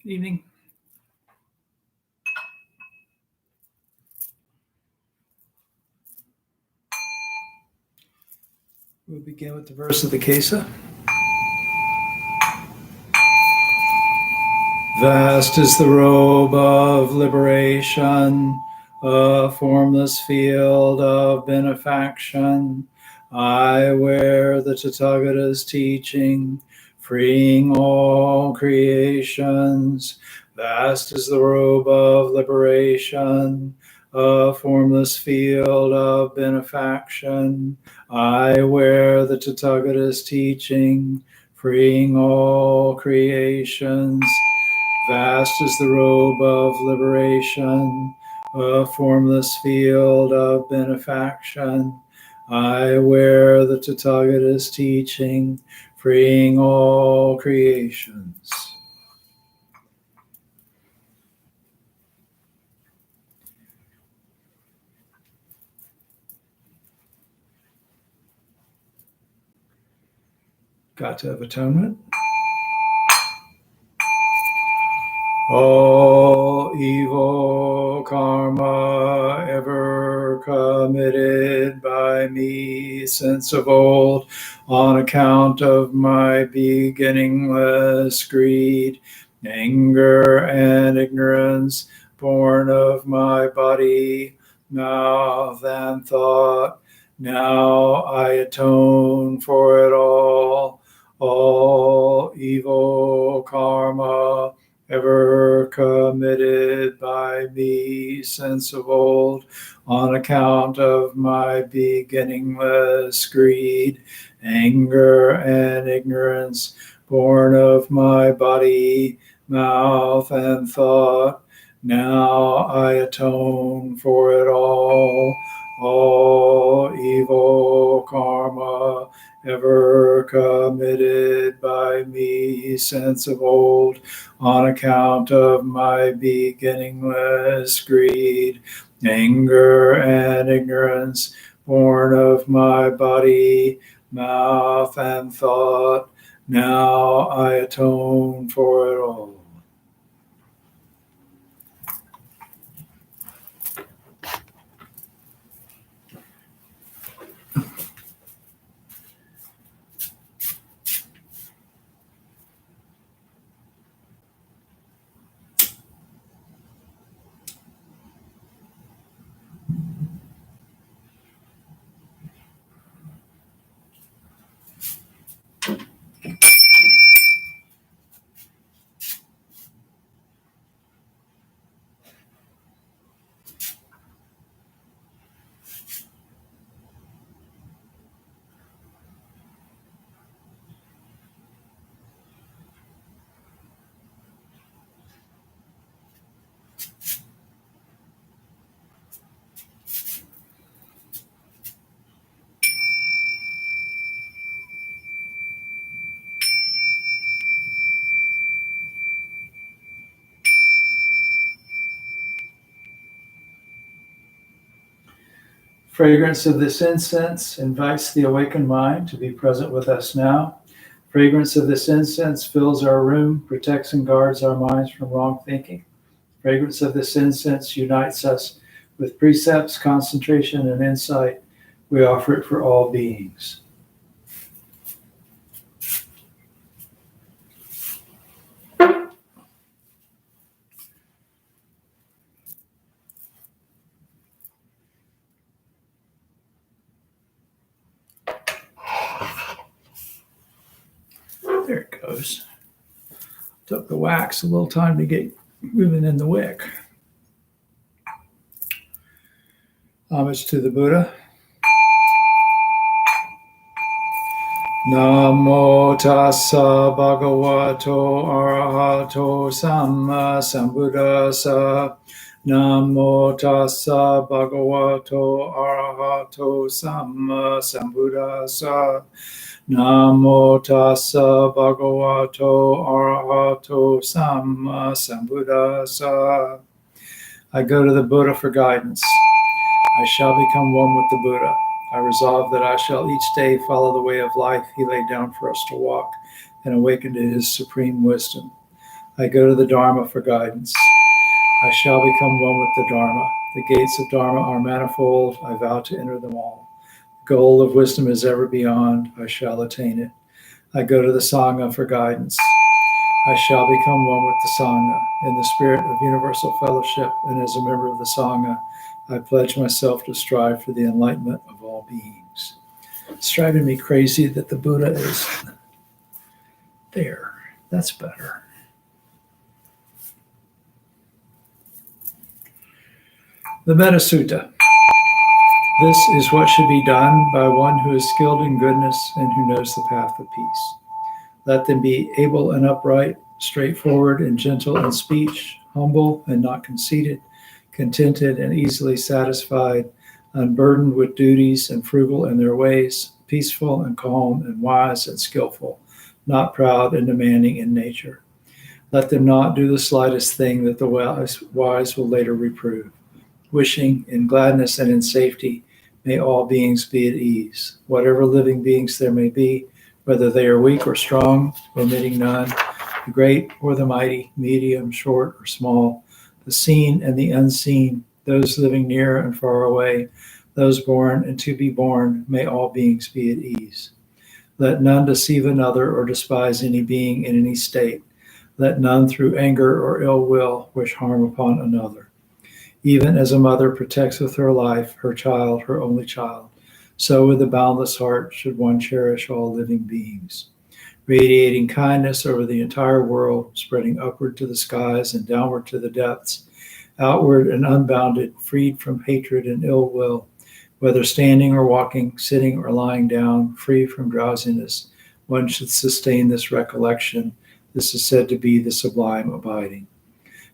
Evening. We'll begin with the verse of the Kesa. Vast is the robe of liberation, a formless field of benefaction. I wear the Tathagata's teaching, freeing all creations. Vast is the robe of liberation, a formless field of benefaction. I wear the Tathagata's teaching, freeing all creations. Vast is the robe of liberation, a formless field of benefaction. I wear the Tathagata's teaching, freeing all creations. Gata of Atonement. All evil karma ever committed by me since of old, on account of my beginningless greed, anger, and ignorance, born of my body, mouth, and thought, now I atone for it all. All evil karma ever committed by me since of old, on account of my beginningless greed, anger, and ignorance, born of my body, mouth, and thought, now I atone for it all. All evil karma ever committed by me since of old, on account of my beginningless greed, anger, and ignorance, born of my body, mouth, and thought, now I atone for it all. Fragrance of this incense invites the awakened mind to be present with us now. Fragrance of this incense fills our room, protects and guards our minds from wrong thinking. Fragrance of this incense unites us with precepts, concentration, and insight. We offer it for all beings. There it goes. Took the wax a little time to get moving in the wick. Homage to the Buddha. Namo tassa bhagavato arahato samma sambuddhassa. Namo tassa bhagavato arahato samma sambuddhassa. Namo tassa bhagavato arahato samma sambuddhassa. I go to the Buddha for guidance. I shall become one with the Buddha. I resolve that I shall each day follow the way of life he laid down for us to walk and awaken to his supreme wisdom. I go to the Dharma for guidance. I shall become one with the Dharma. The gates of Dharma are manifold. I vow to enter them all. The goal of wisdom is ever beyond. I shall attain it. I go to the Sangha for guidance. I shall become one with the Sangha. In the spirit of universal fellowship and as a member of the Sangha, I pledge myself to strive for the enlightenment of all beings. It's driving me crazy that the Buddha is there. That's better. The Metta Sutta. This is what should be done by one who is skilled in goodness and who knows the path of peace. Let them be able and upright, straightforward and gentle in speech, humble and not conceited, contented and easily satisfied, unburdened with duties and frugal in their ways, peaceful and calm and wise and skillful, not proud and demanding in nature. Let them not do the slightest thing that the wise will later reprove. Wishing in gladness and in safety, may all beings be at ease. Whatever living beings there may be, whether they are weak or strong, omitting none, the great or the mighty, medium, short or small, the seen and the unseen, those living near and far away, those born and to be born, may all beings be at ease. Let none deceive another or despise any being in any state. Let none through anger or ill will wish harm upon another. Even as a mother protects with her life her child, her only child, so with a boundless heart should one cherish all living beings. Radiating kindness over the entire world, spreading upward to the skies and downward to the depths, outward and unbounded, freed from hatred and ill will, whether standing or walking, sitting or lying down, free from drowsiness, one should sustain this recollection. This is said to be the sublime abiding.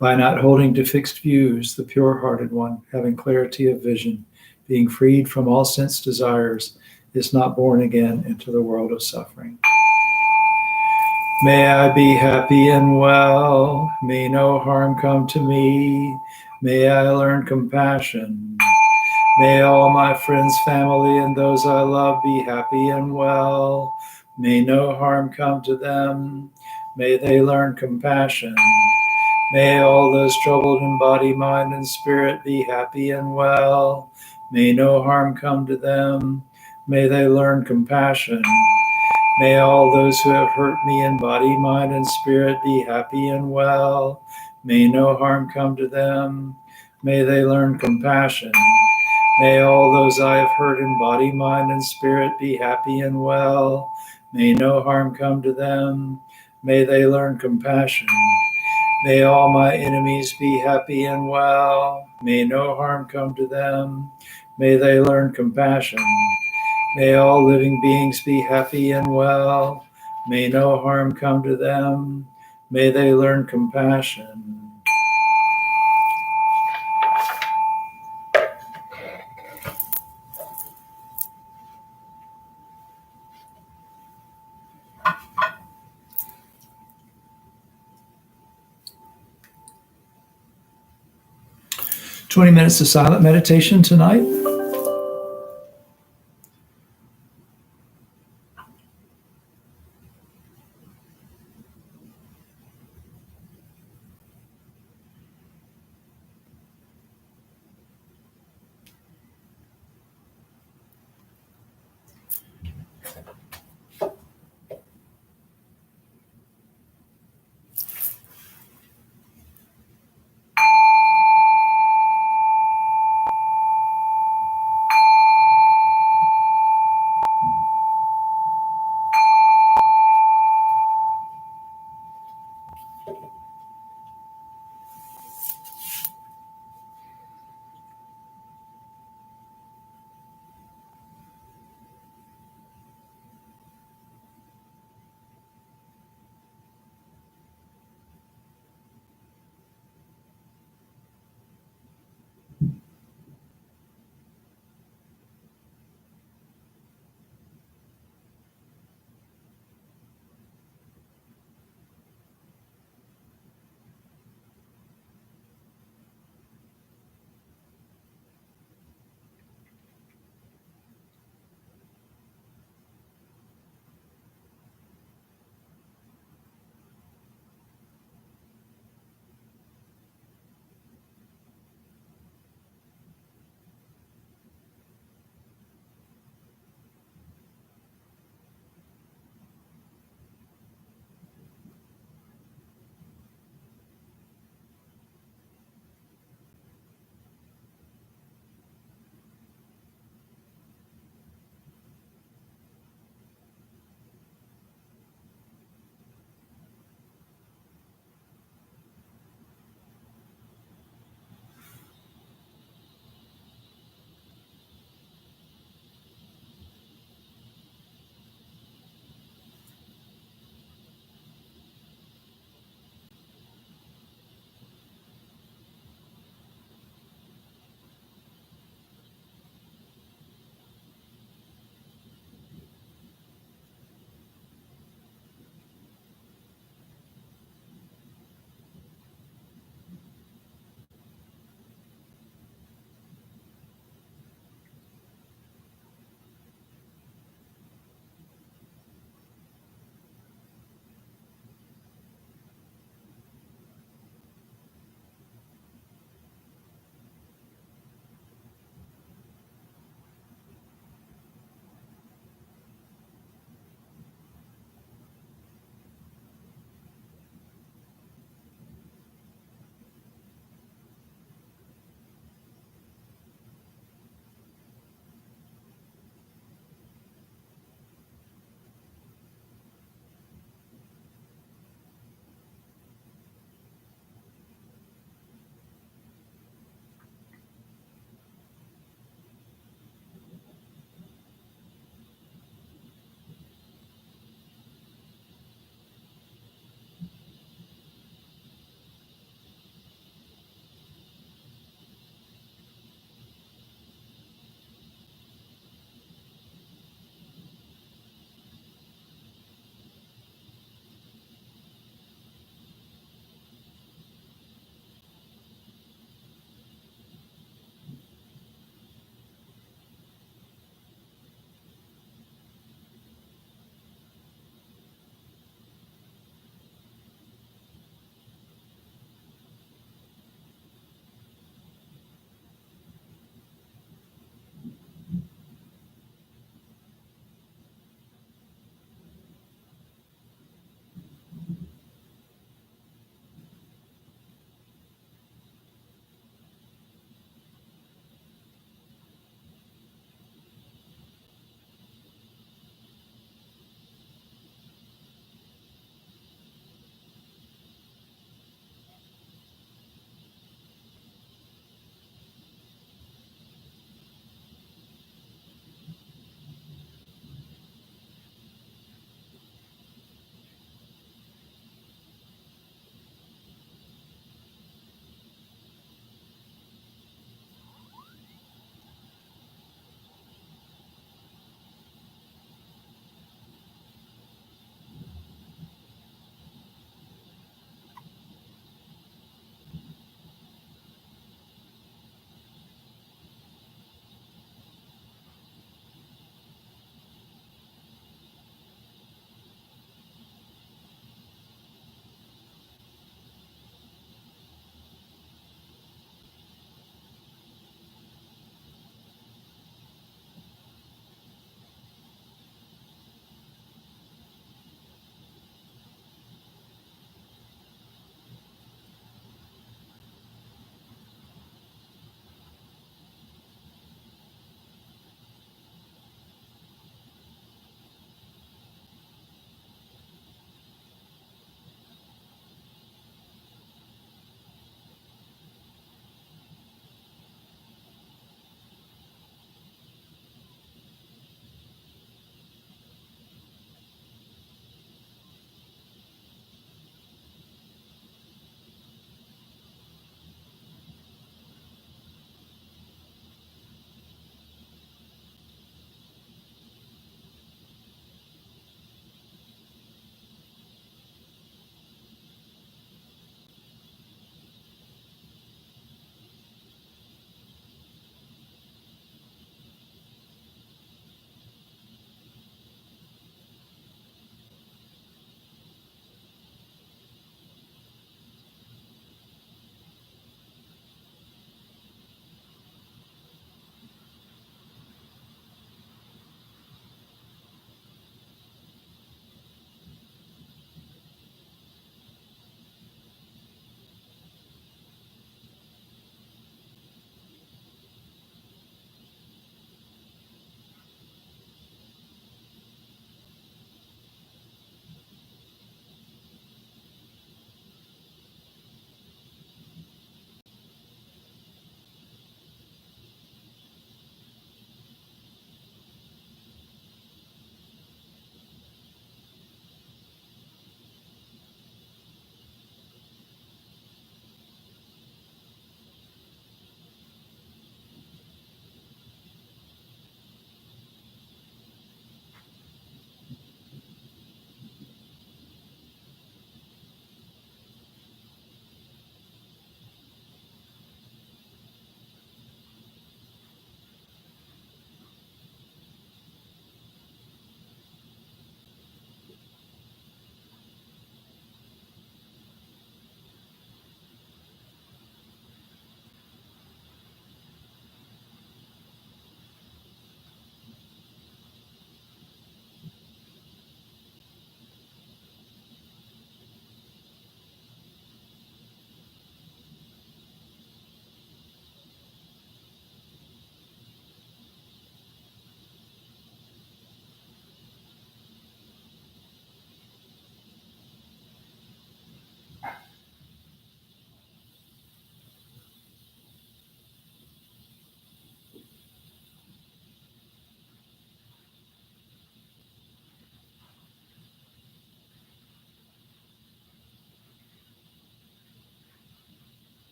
By not holding to fixed views, the pure-hearted one, having clarity of vision, being freed from all sense desires, is not born again into the world of suffering. May I be happy and well. May no harm come to me. May I learn compassion. May all my friends, family, and those I love be happy and well. May no harm come to them. May they learn compassion. May all those troubled in body, mind, and spirit be happy and well. May no harm come to them. May they learn compassion. May all those who have hurt me in body, mind, and spirit be happy and well. May no harm come to them. May they learn compassion. May all those I have hurt in body, mind, and spirit be happy and well. May no harm come to them. May they learn compassion. May all my enemies be happy and well. May no harm come to them. May they learn compassion. May all living beings be happy and well. May no harm come to them. May they learn compassion. "20 minutes of silent meditation tonight.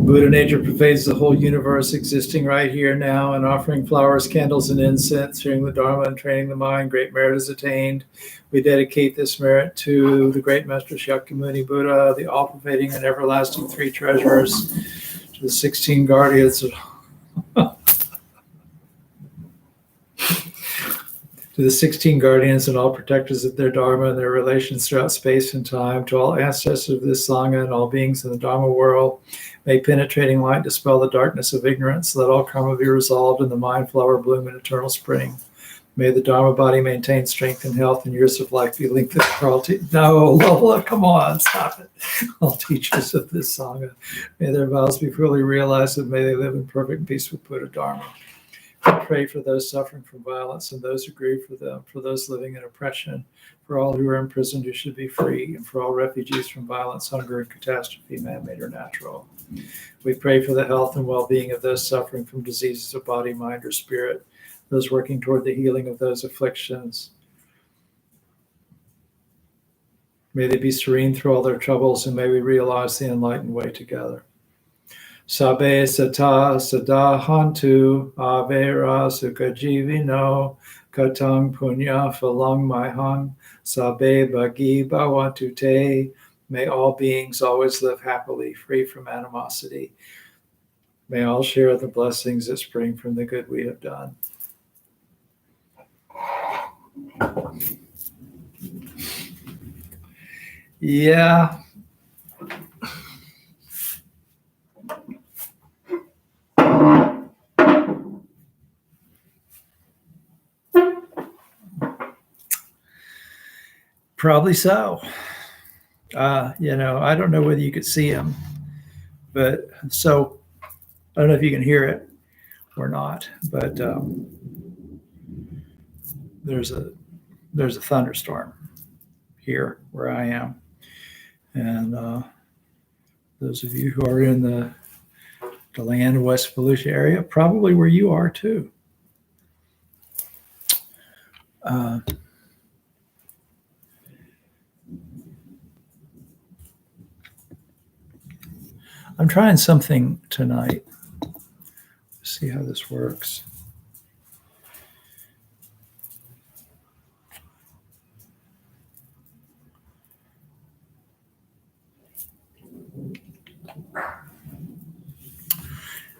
Buddha nature pervades the whole universe, existing right here now, and offering flowers, candles, and incense, hearing the Dharma and training the mind. Great merit is attained. We dedicate this merit to the great Master Shakyamuni Buddha, the all-pervading and everlasting three treasures, to the 16 guardians of to the 16 guardians and all protectors of their Dharma and their relations throughout space and time, to all ancestors of this Sangha and all beings in the Dharma world, may penetrating light dispel the darkness of ignorance. Let all karma be resolved and the mind flower bloom in eternal spring. May the Dharma body maintain strength and health, and years of life be linked for all. No, Lola, come on, stop it. All teachers of this Sangha, may their vows be fully realized, and may they live in perfect peace with Buddha Dharma. We pray for those suffering from violence and those who grieve for them, for those living in oppression, for all who are imprisoned who should be free, and for all refugees from violence, hunger, and catastrophe, man-made or natural. We pray for the health and well-being of those suffering from diseases of body, mind, or spirit, those working toward the healing of those afflictions. May they be serene through all their troubles, and may we realize the enlightened way together. Sabe sata sadahantu avera sukajivino katang punya phalang maihang sabe bagi bhavantu te. May all beings always live happily, free from animosity. May all share the blessings that spring from the good we have done. Yeah. Probably so. I don't know whether you could see him, but so I don't know if you can hear it or not, but there's a thunderstorm here where I am. And those of you who are in the DeLand, West Volusia area, probably where you are too. I'm trying something tonight. Let's see how this works.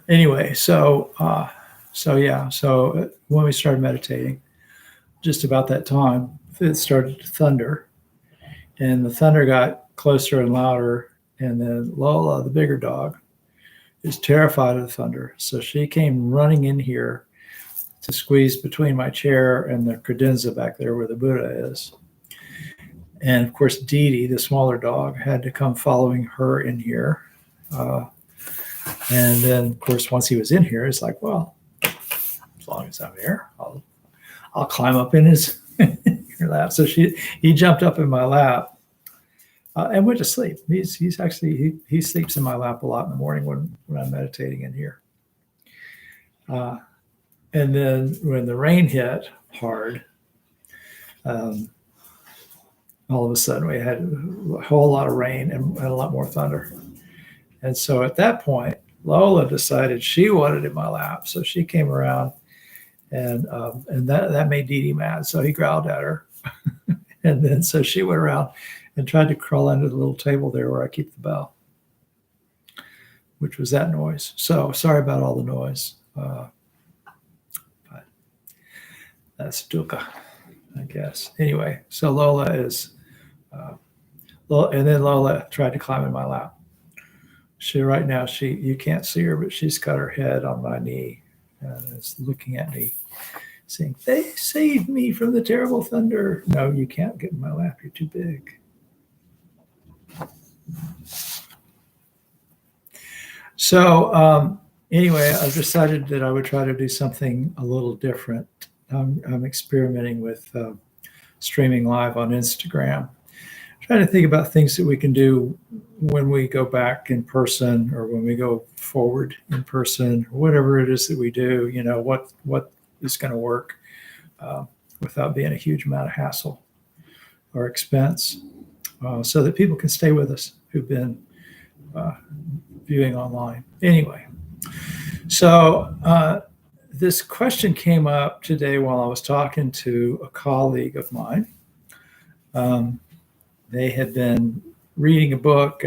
Anyway, so when we started meditating, just about that time, it started to thunder, and the thunder got closer and louder. And then Lola, the bigger dog, is terrified of the thunder. So she came running in here to squeeze between my chair and the credenza back there where the Buddha is. And of course, Dee Dee, the smaller dog, had to come following her in here. And then, of course, once he was in here, it's like, well, as long as I'm here, I'll climb up in his lap. So he jumped up in my lap. And went to sleep. He sleeps in my lap a lot in the morning when I'm meditating in here. And then when the rain hit hard, all of a sudden we had a whole lot of rain and a lot more thunder. And so at that point, Lola decided she wanted in my lap. So she came around, and that made Dee Dee mad. So he growled at her. And then so she went around and tried to crawl under the little table there where I keep the bell, which was that noise. So sorry about all the noise. But that's dukkha, I guess. Anyway, so Lola is, and then Lola tried to climb in my lap. Right now, you can't see her, but she's got her head on my knee and is looking at me, saying, "They saved me from the terrible thunder." No, you can't get in my lap. You're too big. So anyway, I've decided that I would try to do something a little different. I'm experimenting with streaming live on Instagram, trying to think about things that we can do when we go back in person or when we go forward in person, or whatever it is that we do, what is going to work without being a huge amount of hassle or expense, so that people can stay with us who've been viewing online. Anyway, so this question came up today while I was talking to a colleague of mine. They had been reading a book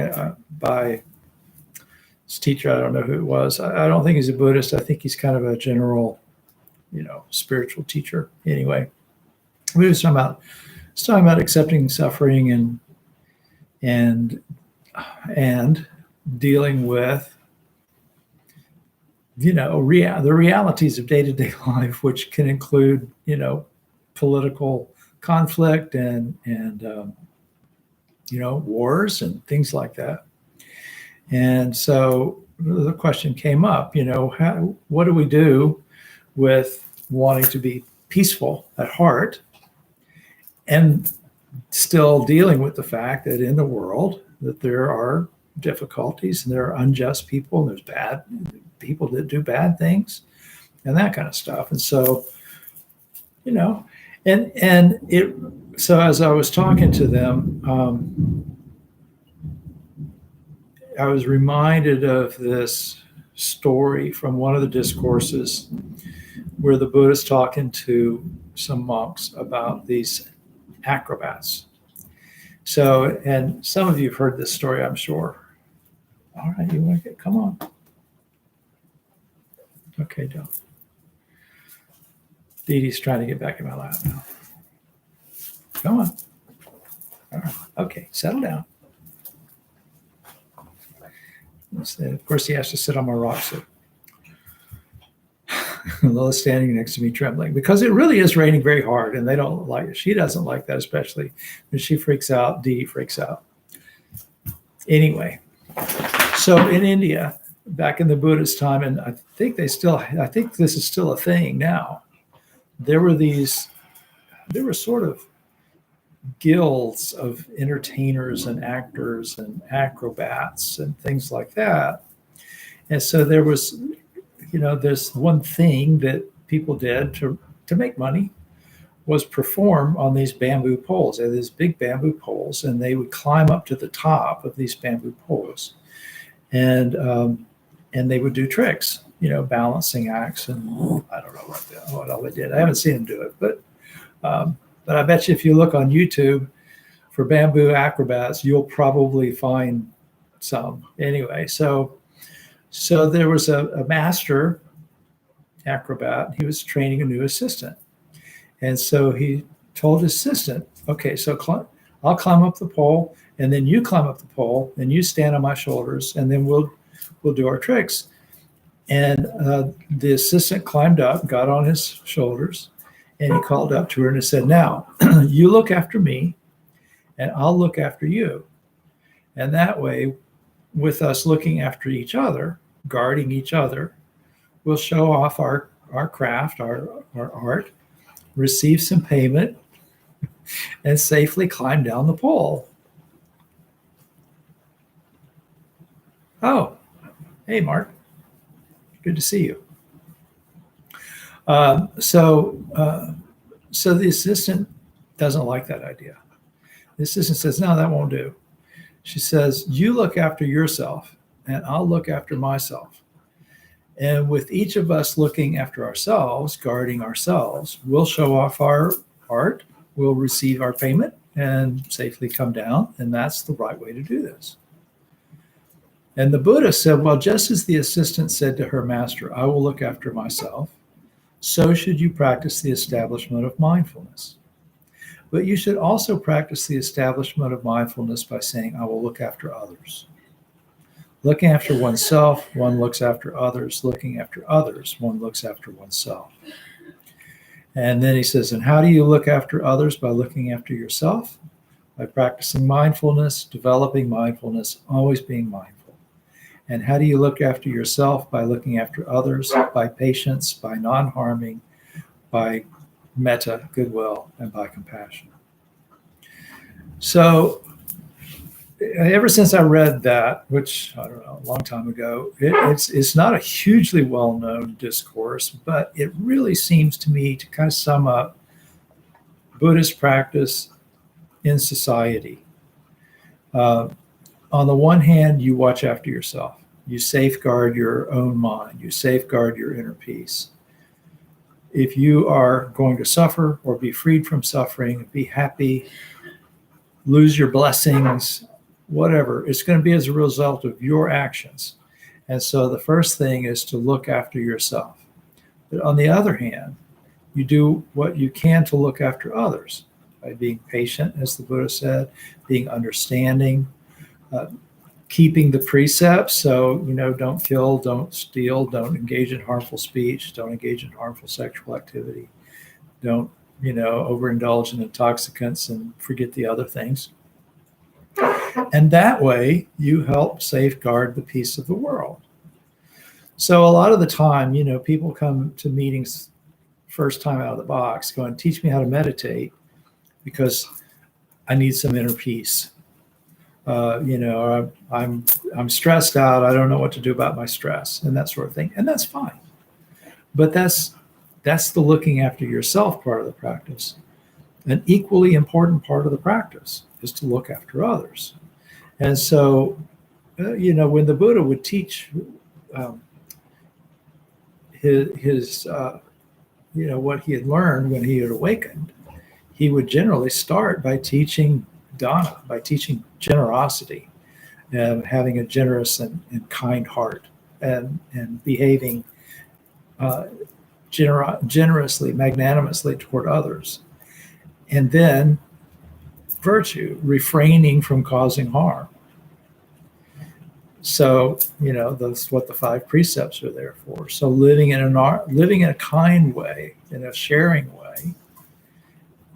by this teacher. I don't know who it was. I don't think he's a Buddhist. I think he's kind of a general, spiritual teacher. Anyway, we were talking about accepting suffering and dealing with the realities of day-to-day life, which can include political conflict and wars and things like that. And so the question came up, what do we do with wanting to be peaceful at heart and still dealing with the fact that in the world that there are difficulties and there are unjust people and there's bad people that do bad things and that kind of stuff. And so, so as I was talking to them, I was reminded of this story from one of the discourses where the Buddha is talking to some monks about these acrobats. So, and some of you have heard this story, I'm sure. All right, you want to come on. Okay, don't. Dee Dee's trying to get back in my lap now. Come on. All right. Okay, settle down. Of course, he has to sit on my rock suit. Lola's standing next to me trembling because it really is raining very hard and they don't like it. She doesn't like that, especially when she freaks out. Dee Dee freaks out. Anyway, so in India, back in the Buddhist time, and I think this is still a thing now, there were sort of guilds of entertainers and actors and acrobats and things like that. And so there was, this one thing that people did to make money was perform on these bamboo poles. They had these big bamboo poles, and they would climb up to the top of these bamboo poles, and they would do tricks, balancing acts, and I don't know what all they did. I haven't seen them do it, but I bet you if you look on YouTube for bamboo acrobats, you'll probably find some. Anyway, so there was a master acrobat. He was training a new assistant. And so he told his assistant, okay, so I'll climb up the pole, and then you climb up the pole, and you stand on my shoulders, and then we'll do our tricks. And the assistant climbed up, got on his shoulders, and he called up to her and said, now, you look after me, and I'll look after you. And that way, with us looking after each other, guarding each other, we'll show off our craft, our art, receive some payment, and safely climb down the pole. Oh, hey, Mark. Good to see you. So the assistant doesn't like that idea. The assistant says, no, that won't do. She says, you look after yourself, and I'll look after myself. And with each of us looking after ourselves, guarding ourselves, we'll show off our art, we'll receive our payment, and safely come down. And that's the right way to do this. And the Buddha said, well, just as the assistant said to her master, I will look after myself, so should you practice the establishment of mindfulness. But you should also practice the establishment of mindfulness by saying, I will look after others. Looking after oneself, one looks after others. Looking after others, one looks after oneself. And then he says, and how do you look after others? By looking after yourself, by practicing mindfulness, developing mindfulness, always being mindful. And how do you look after yourself? By looking after others, by patience, by non-harming, by metta, goodwill, and by compassion. So ever since I read that, which, I don't know, a long time ago, it's not a hugely well-known discourse, but it really seems to me to kind of sum up Buddhist practice in society. On the one hand, you watch after yourself. You safeguard your own mind. You safeguard your inner peace. If you are going to suffer or be freed from suffering, be happy, lose your blessings, whatever, it's going to be as a result of your actions. And so the first thing is to look after yourself. But on the other hand, you do what you can to look after others by being patient, as the Buddha said, being understanding, keeping the precepts. So, don't kill, don't steal, don't engage in harmful speech, don't engage in harmful sexual activity, don't, overindulge in intoxicants and forget the other things. And that way you help safeguard the peace of the world. So a lot of the time, people come to meetings first time out of the box going, teach me how to meditate because I need some inner peace. I'm stressed out. I don't know what to do about my stress and that sort of thing. And that's fine. But that's the looking after yourself part of the practice. An equally important part of the practice is to look after others. And so, when the Buddha would teach his what he had learned when he had awakened, he would generally start by teaching dana, by teaching generosity, and having a generous and kind heart, and behaving generously, magnanimously toward others. And then virtue, refraining from causing harm. So, that's what the 5 precepts are there for. So living in a kind way, in a sharing way,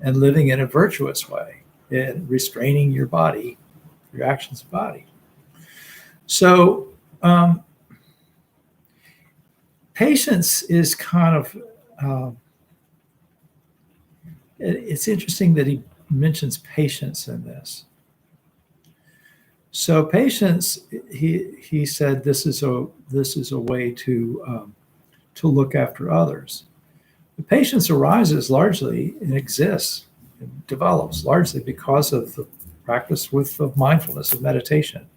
and living in a virtuous way, and restraining your body, your actions of body. So patience is kind of, it's interesting that he mentions patience in this. So patience, he said, this is a way to look after others. The patience arises largely and exists and develops largely because of the practice of mindfulness, of meditation.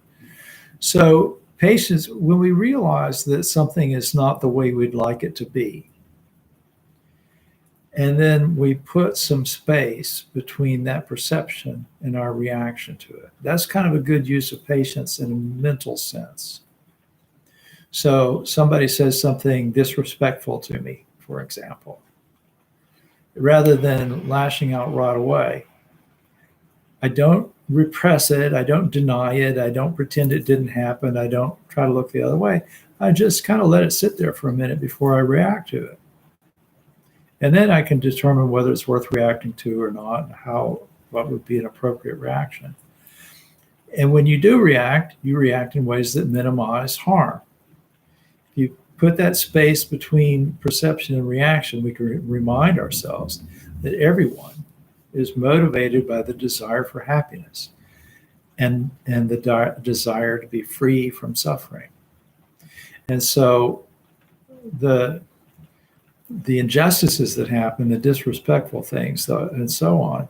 So patience, when we realize that something is not the way we'd like it to be, and then we put some space between that perception and our reaction to it. That's kind of a good use of patience in a mental sense. So somebody says something disrespectful to me, for example. Rather than lashing out right away, I don't repress it. I don't deny it. I don't pretend it didn't happen. I don't try to look the other way. I just kind of let it sit there for a minute before I react to it. And then I can determine whether it's worth reacting to or not, and what would be an appropriate reaction. And when you do react, you react in ways that minimize harm. If you put that space between perception and reaction, we can remind ourselves that everyone is motivated by the desire for happiness and the desire to be free from suffering. And so the injustices that happen, the disrespectful things, and so on,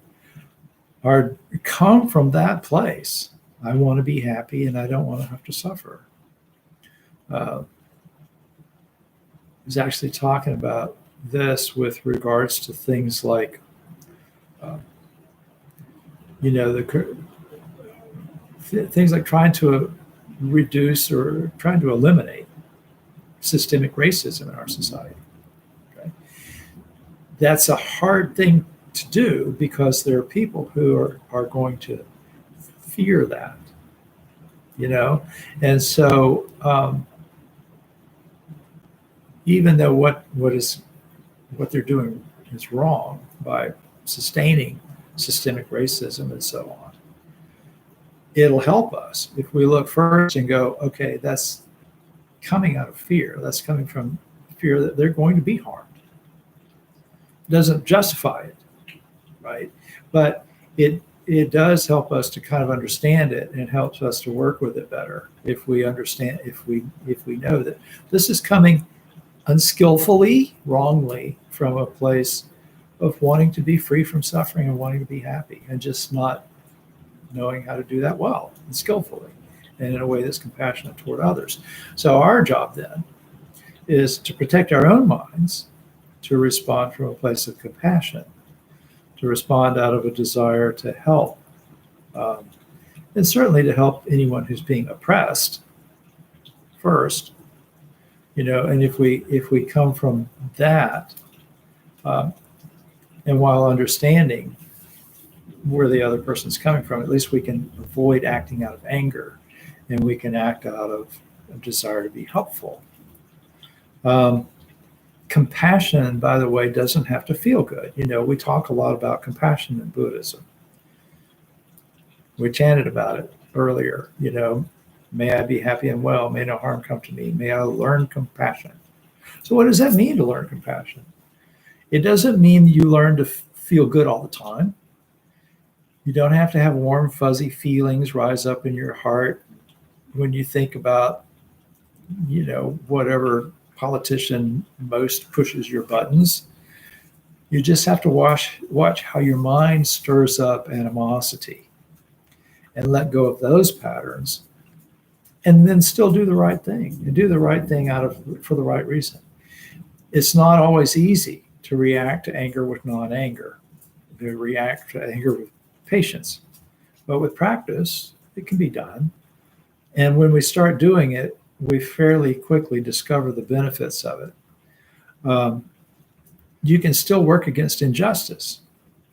come from that place. I want to be happy and I don't want to have to suffer. I was actually talking about this with regards to things like, things like trying to reduce or trying to eliminate systemic racism in our society. That's a hard thing to do because there are people who are going to fear that, and so even though what they're doing is wrong by sustaining systemic racism and so on, it'll help us if we look first and go, okay, that's coming out of fear. That's coming from fear that they're going to be harmed. Doesn't justify it, right? But it does help us to kind of understand it, and it helps us to work with it better if we understand, if we know that this is coming unskillfully, wrongly, from a place of wanting to be free from suffering and wanting to be happy, and just not knowing how to do that well and skillfully. and in a way that's compassionate toward others. So our job then is to protect our own minds, to respond from a place of compassion, to respond out of a desire to help, and certainly to help anyone who's being oppressed first. And if we come from that, and while understanding where the other person's coming from, at least we can avoid acting out of anger, and we can act out of a desire to be helpful. Compassion, by the way, doesn't have to feel good. We talk a lot about compassion in Buddhism. We chanted about it earlier. May I be happy and well, may no harm come to me, may I learn compassion. So what does that mean, to learn compassion? It doesn't mean you learn to feel good all the time. You don't have to have warm, fuzzy feelings rise up in your heart when you think about, whatever politician most pushes your buttons. You just have to watch how your mind stirs up animosity and let go of those patterns, and then still do the right thing, and do the right thing for the right reason. It's not always easy to react to anger with non-anger, to react to anger with patience. But with practice, it can be done. And when we start doing it, we fairly quickly discover the benefits of it. You can still work against injustice,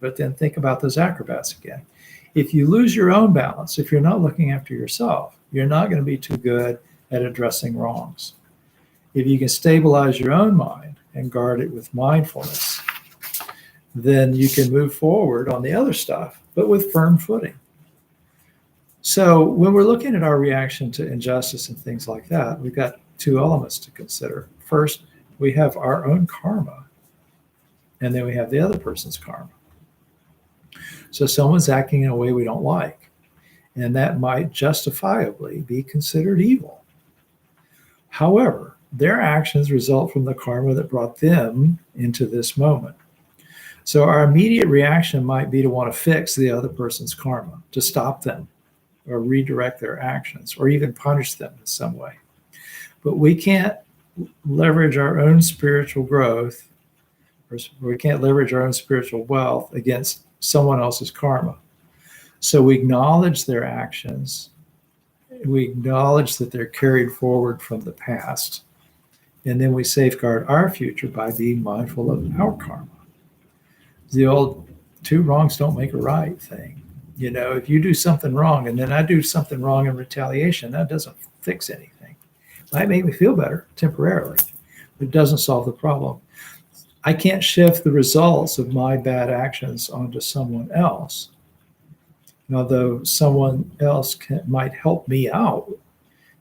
but then think about those acrobats again. If you lose your own balance, if you're not looking after yourself, you're not going to be too good at addressing wrongs. If you can stabilize your own mind and guard it with mindfulness, then you can move forward on the other stuff, but with firm footing. So when we're looking at our reaction to injustice and things like that, we've got two elements to consider. First, we have our own karma, and then we have the other person's karma. So someone's acting in a way we don't like, and that might justifiably be considered evil. However, their actions result from the karma that brought them into this moment. So our immediate reaction might be to want to fix the other person's karma, to stop them or redirect their actions or even punish them in some way. But we can't leverage our own spiritual growth, or we can't leverage our own spiritual wealth against someone else's karma. So we acknowledge their actions. We acknowledge that they're carried forward from the past. And then we safeguard our future by being mindful of our karma. The old two wrongs don't make a right thing. If you do something wrong and then I do something wrong in retaliation, that doesn't fix anything. It might make me feel better temporarily, but it doesn't solve the problem. I can't shift the results of my bad actions onto someone else. Although someone else might help me out,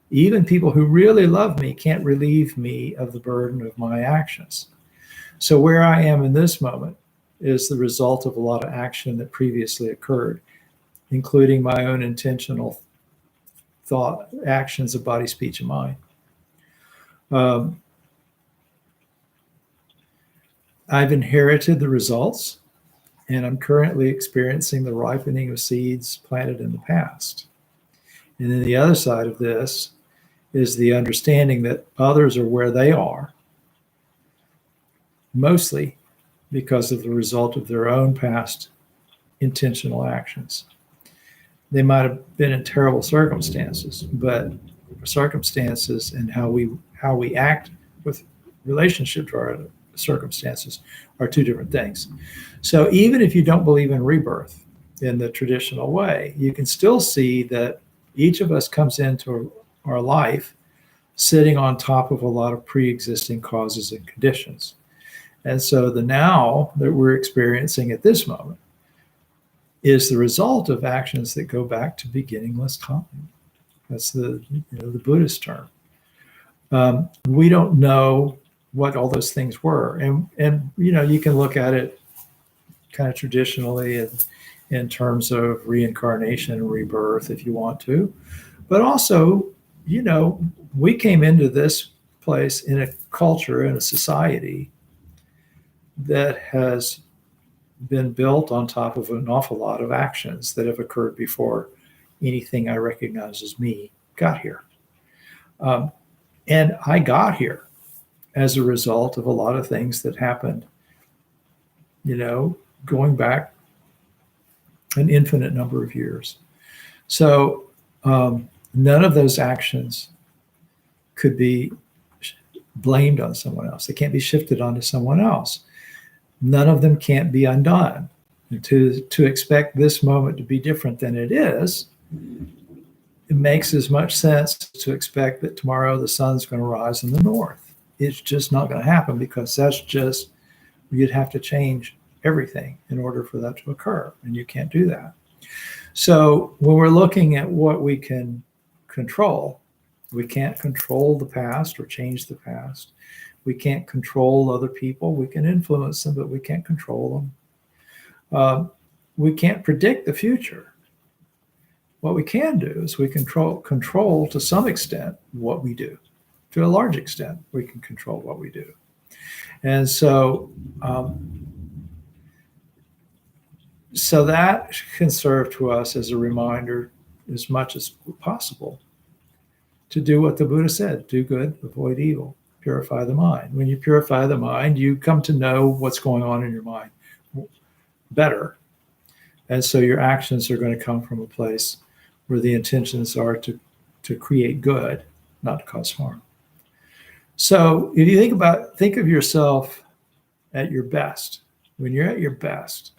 even people who really love me can't relieve me of the burden of my actions. So where I am in this moment is the result of a lot of action that previously occurred, including my own intentional thought, actions of body, speech, and mind. I've inherited the results, and I'm currently experiencing the ripening of seeds planted in the past. And then the other side of this is the understanding that others are where they are, mostly because of the result of their own past intentional actions. They might have been in terrible circumstances, but circumstances and how we act with relationship to our circumstances are two different things. So even if you don't believe in rebirth in the traditional way, you can still see that each of us comes into our life sitting on top of a lot of pre-existing causes and conditions. And so the now that we're experiencing at this moment is the result of actions that go back to beginningless time. That's the Buddhist term. We don't know what all those things were, and you can look at it kind of traditionally in terms of reincarnation and rebirth if you want to, but also we came into this place in a culture, in a society that has been built on top of an awful lot of actions that have occurred before anything I recognize as me got here. And I got here as a result of a lot of things that happened, going back an infinite number of years. So none of those actions could be blamed on someone else. They can't be shifted onto someone else. None of them can't be undone. And to expect this moment to be different than it is, it makes as much sense to expect that tomorrow the sun's going to rise in the north. It's just not going to happen, because you'd have to change everything in order for that to occur, and you can't do that. So when we're looking at what we can control, we can't control the past or change the past. We can't control other people. We can influence them, but we can't control them. We can't predict the future. What we can do is we control to some extent what we do. To a large extent, we can control what we do. And so that can serve to us as a reminder, as much as possible, to do what the Buddha said: do good, avoid evil, purify the mind. When you purify the mind, you come to know what's going on in your mind better. And so your actions are going to come from a place where the intentions are to create good, not to cause harm. So if you think of yourself at your best, when you're at your best,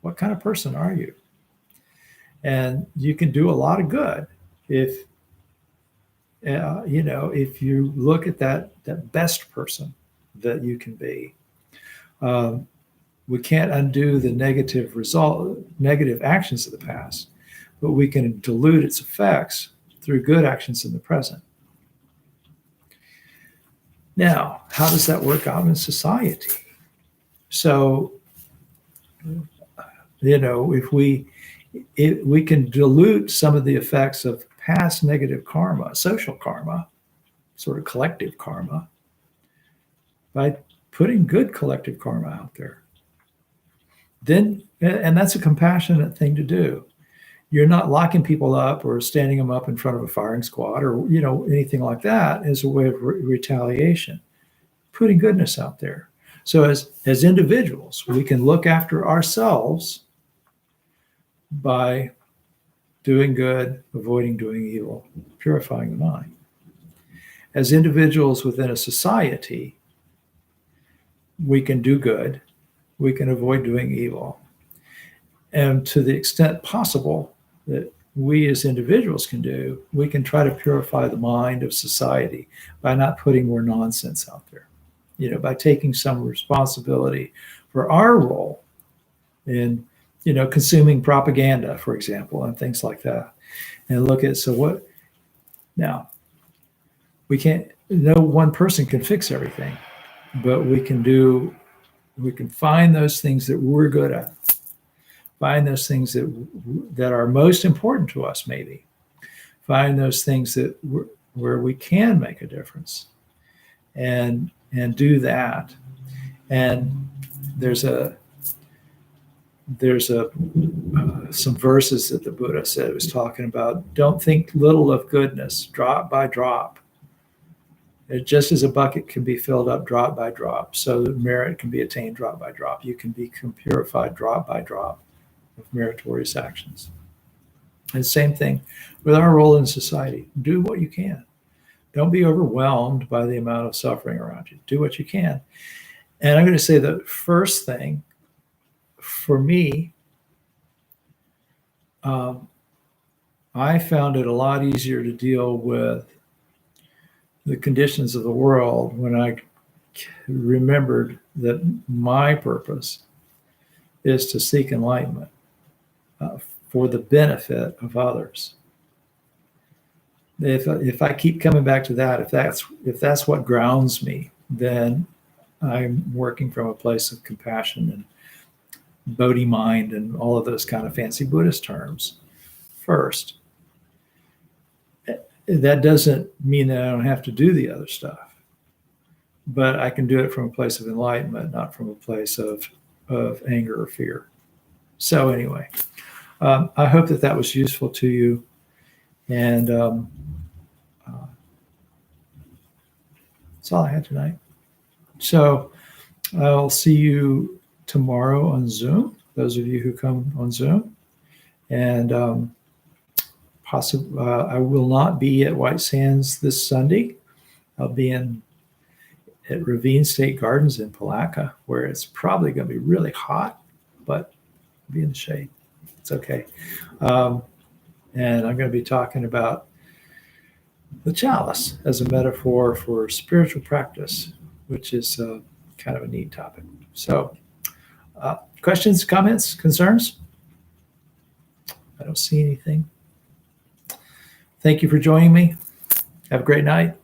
what kind of person are you? And you can do a lot of good if you look at that best person that you can be. We can't undo the negative actions of the past, but we can dilute its effects through good actions in the present. Now, how does that work out in society? So, if we can dilute some of the effects of past negative karma, social karma, sort of collective karma, by putting good collective karma out there. Then, and that's a compassionate thing to do. You're not locking people up or standing them up in front of a firing squad or anything like that as a way of retaliation. Putting goodness out there. So as individuals, we can look after ourselves by doing good, avoiding doing evil, purifying the mind. As individuals within a society, we can do good, we can avoid doing evil. And to the extent possible that we as individuals can do, we can try to purify the mind of society by not putting more nonsense out there, by taking some responsibility for our role in, consuming propaganda, for example, and things like that. And look at, now, no one person can fix everything, but we can find those things that we're good at. Find those things that are most important to us, maybe. Find those things where we can make a difference, and do that. And there's some verses that the Buddha said. It was talking about, don't think little of goodness, drop by drop. Just as a bucket can be filled up drop by drop, so that merit can be attained drop by drop. You can become purified drop by drop of meritorious actions. And same thing with our role in society. Do what you can. Don't be overwhelmed by the amount of suffering around you. Do what you can. And I'm going to say the first thing for me, I found it a lot easier to deal with the conditions of the world when I remembered that my purpose is to seek enlightenment for the benefit of others. If I keep coming back to that, if that's what grounds me, then I'm working from a place of compassion and Bodhi mind and all of those kind of fancy Buddhist terms first. That doesn't mean that I don't have to do the other stuff, but I can do it from a place of enlightenment, not from a place of anger or fear. So anyway, I hope that was useful to you. And That's all I had tonight. So I'll see you tomorrow on Zoom, those of you who come on Zoom. And I will not be at White Sands this Sunday. I'll be at Ravine State Gardens in Palaca, where it's probably going to be really hot, but I'll be in the shade. It's okay. And I'm going to be talking about the chalice as a metaphor for spiritual practice, which is kind of a neat topic. So, questions, comments, concerns? I don't see anything. Thank you for joining me. Have a great night.